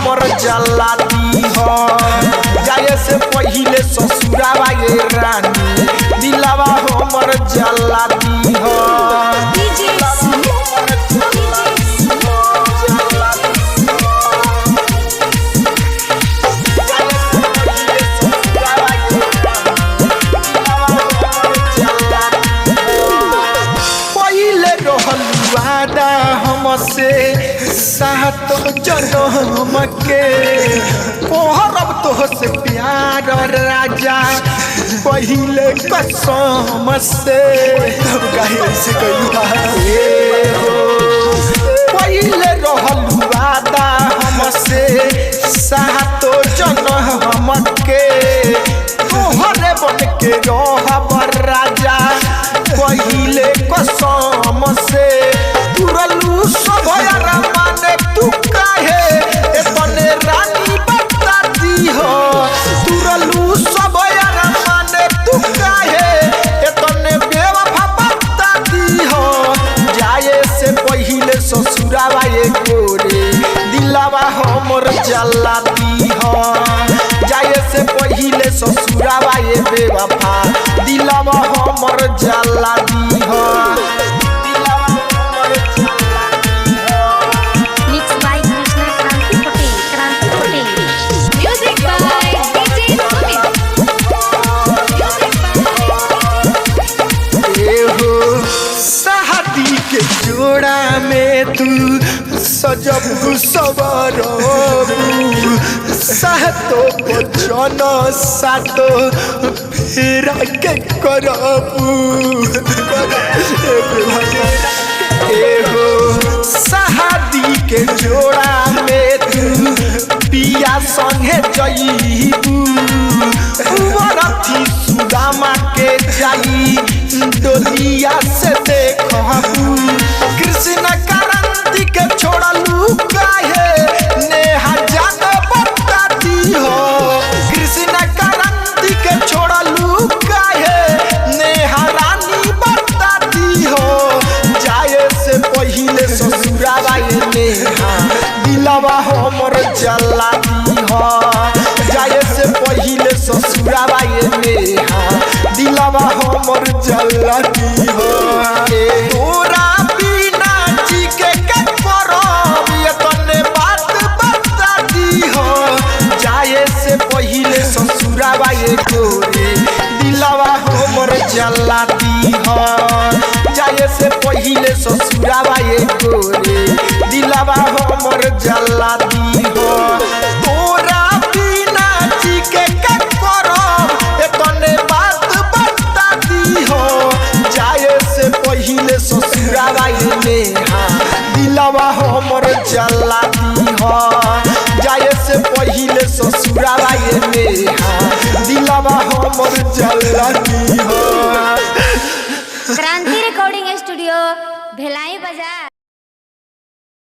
हमर जलाती हो जाए से पहिले ससुरावा ये रानी दिलवा हमर जलाती हो हमसे सात जन्म के कोहरब तो से प्यार राजा पहिले कसम से तब कहे से पहिले रहल वादा हमसे सात जन्म के तोहरे बन के रहब राजा पहिले कसम से तुरलू सब माने तू काहे एतने रानी बताती हो तुरलू सब माने तू काहे एतने बेवफा बताती हो जाए से पहिले ससुरावा ये गोरे दिलवा हमर जलाती हो जाए से पहिले ससुरावा ये बेवफा दिलवा हमर जलाती हो जोड़ा में तू सजबू सवरबू सातो बचन सातो फेरा के करबू एहो शादी के जोड़ा में तू पिया संगे जईबू वरथी सुदामा के जाई डोलिया से देखबू कृष्ण क्रांति के छोड़लू काहे नेहा जान बताती हो कृष्ण क्रांति के छोड़लू काहे नेहा रानी बताती हो जाए से पहिले ससुरावा ये नेहा दिलवा हमर जलाती हो जाए से पहिले ससुरावा ये नेहा दिलवा हमर जलाती हो तोरा बिना जी के करब ये तने बात बताती हो जाए से पहिले ससुरावा ये गोरे दिलवा हमर जलाती हो जाए से पहिले ससुरावा ये गोरे दिलवा हमर जलाती हो तोरा बिना जी के करब एतने बात बताती हो जाए से पहिले ससुरावा ये नेहा दिलवा हमर जलाती हो जाए से पहिले ससुरावा ये नेहा दिलवा हमर जलाती हो क्रांति रिकॉर्डिंग स्टूडियो भिलाई बाजार।